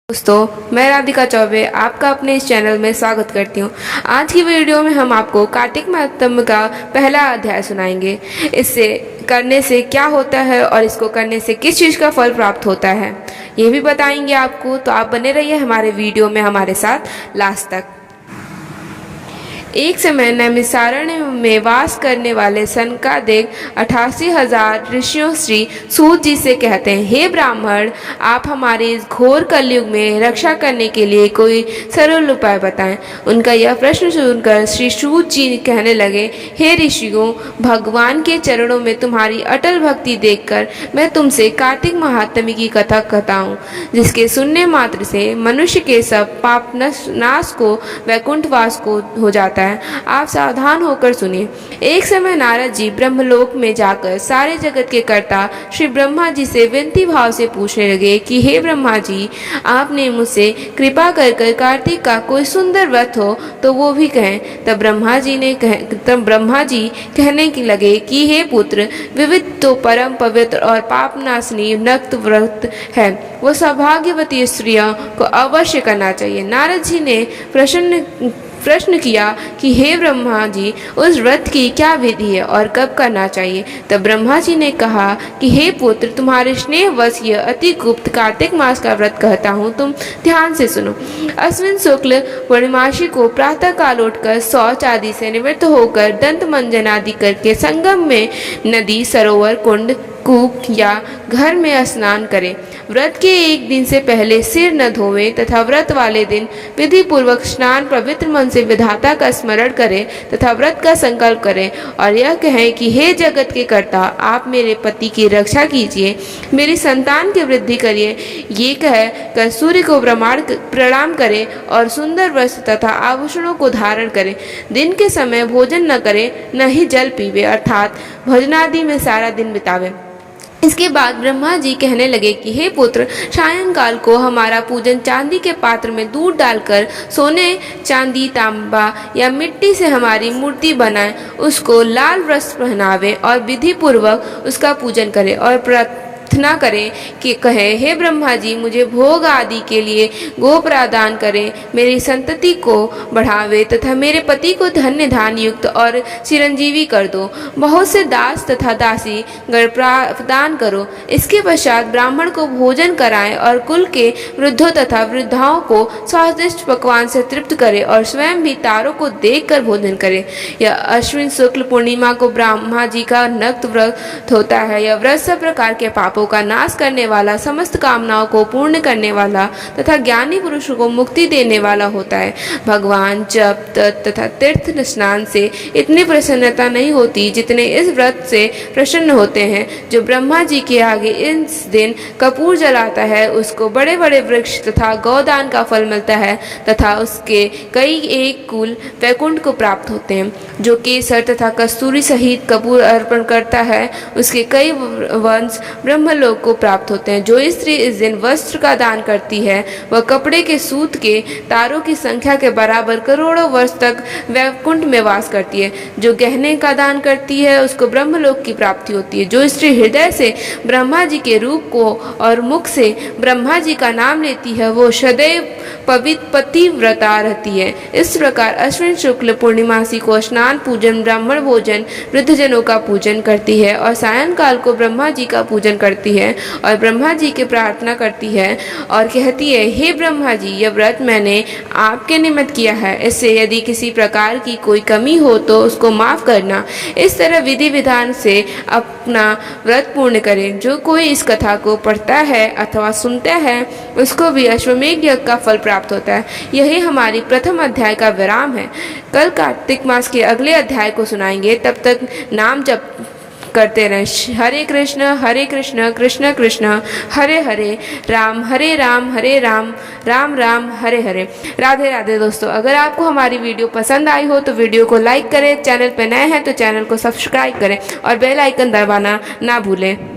दोस्तों, मैं राधिका चौबे आपका अपने इस चैनल में स्वागत करती हूँ। आज की वीडियो में हम आपको कार्तिक माह का पहला अध्याय सुनाएंगे। इससे करने से क्या होता है और इसको करने से किस चीज़ का फल प्राप्त होता है ये भी बताएंगे आपको, तो आप बने रहिए हमारे वीडियो में हमारे साथ लास्ट तक। एक समय नैमिषारण्य में वास करने वाले सनकादिक 88,000 ऋषियों श्री सूत जी से कहते हैं, हे ब्राह्मण, आप हमारे इस घोर कलयुग में रक्षा करने के लिए कोई सरल उपाय बताएं। उनका यह प्रश्न सुनकर श्री सूत जी कहने लगे, हे ऋषियों, भगवान के चरणों में तुम्हारी अटल भक्ति देखकर मैं तुमसे कार्तिक महात्म्य की कथा कहता हूँ, जिसके सुनने मात्र से मनुष्य के सब पाप नाश को वैकुंठवास को हो जाता है। आप सावधान होकर सुनिए। एक समय नारद जी ब्रह्मलोक में जाकर सारे जगत के कर्ता श्री ब्रह्मा जी से विनती भाव से पूछने लगे कि हे ब्रह्मा जी, आपने मुझसे कृपा कर कार्तिक का कोई सुंदर व्रत हो तो वो भी कहें। तब ब्रह्मा जी कहने की लगे कि हे पुत्र, विविध तो परम पवित्र और पापनाशनी नक्त व्रत है, वो सौभाग्यवती स्त्रियों को अवश्य करना चाहिए। नारद जी ने प्रश्न किया कि हे ब्रह्मा जी, उस व्रत की क्या विधि है और कब करना चाहिए। तब ब्रह्मा जी ने कहा कि हे पुत्र, तुम्हारे स्नेहवश यह अति गुप्त कार्तिक मास का व्रत कहता हूँ, तुम ध्यान से सुनो। अश्विन शुक्ल पूर्णिमासी को प्रातः काल उठकर शौच आदि से निवृत्त होकर दंत मंजन आदि करके संगम में नदी, सरोवर, कुंड, कूप या घर में स्नान करें। व्रत के एक दिन से पहले सिर न धोवे तथा व्रत वाले दिन विधि पूर्वक स्नान पवित्र मन से विधाता का स्मरण करें तथा व्रत का संकल्प करें और यह कहें कि हे जगत के कर्ता, आप मेरे पति की रक्षा कीजिए, मेरी संतान की वृद्धि करिए। ये कह कर सूर्य को प्रणाम करें और सुंदर वस्त्र तथा आभूषणों को धारण करें। दिन के समय भोजन न करें, न ही जल पीवे, अर्थात भोजनादि में सारा दिन बितावे। इसके बाद ब्रह्मा जी कहने लगे कि हे पुत्र, सायंकाल को हमारा पूजन चांदी के पात्र में दूध डालकर सोने, चांदी, तांबा या मिट्टी से हमारी मूर्ति बनाए, उसको लाल वस्त्र पहनावे और विधि पूर्वक उसका पूजन करें और प्रार्थना करें कि कहे, हे ब्रह्मा जी, मुझे भोग आदि के लिए गो प्रदान करें, मेरी संतति को बढ़ावे तथा मेरे पति को धन्य धान युक्त और चिरंजीवी कर दो। बहुत से दास तथा दासी गण प्रदान करो। इसके पश्चात ब्राह्मण को भोजन कराएं और कुल के वृद्धों तथा वृद्धाओं को स्वादिष्ट पकवान से तृप्त करे और स्वयं भी तारों को देखकर भोजन करे। यह अश्विन शुक्ल पूर्णिमा को ब्रह्मा जी का नक्त व्रत होता है। यह व्रत सब प्रकार के पापों का नाश करने वाला, समस्त कामनाओं को पूर्ण करने वाला तथा ज्ञानी पुरुषों को मुक्ति देने वाला होता है। भगवान जप, तप तथा तीर्थ स्नान से इतनी प्रसन्नता नहीं होती जितने इस व्रत से प्रसन्न होते हैं। जो ब्रह्मा जी के आगे इस दिन कपूर जलाता है, उसको बड़े बड़े वृक्ष तथा गौदान का फल मिलता है तथा उसके कई एक कुल वैकुंठ को प्राप्त होते हैं। जो केसर तथा कस्तूरी सहित कपूर अर्पण करता है, उसके कई वंश ब्रह्मलोक को प्राप्त होते हैं। जो स्त्री इस दिन वस्त्र का दान करती है, वह कपड़े के सूत के तारों की संख्या के बराबर करोड़ों वर्ष तक वैकुंठ में वास करती है। जो गहने का दान करती है, उसको ब्रह्मलोक की प्राप्ति होती है। जो स्त्री हृदय से ब्रह्मा जी के रूप को और मुख से ब्रह्मा जी का नाम लेती है, वो सदैव पतिव्रता रहती है। इस प्रकार अश्विन शुक्ल पूर्णिमासी को स्नान, पूजन, ब्राह्मण भोजन, वृद्धजनों का पूजन करती है और सायंकाल को ब्रह्मा जी का पूजन करती है और ब्रह्मा जी की प्रार्थना करती है और कहती है, हे ब्रह्मा जी, यह व्रत मैंने आपके निमित्त किया है, इससे यदि किसी प्रकार की कोई कमी हो तो उसको माफ करना। इस तरह विधि विधान से अपना व्रत पूर्ण करें। जो कोई इस कथा को पढ़ता है अथवा सुनता है, उसको भी अश्वमेध यज्ञ का फल प्राप्त होता है। यही हमारी प्रथम अध्याय का विराम है। कल कार्तिक मास के अगले अध्याय को सुनाएंगे। तब तक नाम जप करते रहें। हरे कृष्ण कृष्ण कृष्ण हरे हरे, राम हरे राम राम राम हरे हरे। राधे राधे। दोस्तों, अगर आपको हमारी वीडियो पसंद आई हो तो वीडियो को लाइक करें, चैनल पर नए हैं तो चैनल को सब्सक्राइब करें और बेल आइकन दबाना ना भूलें।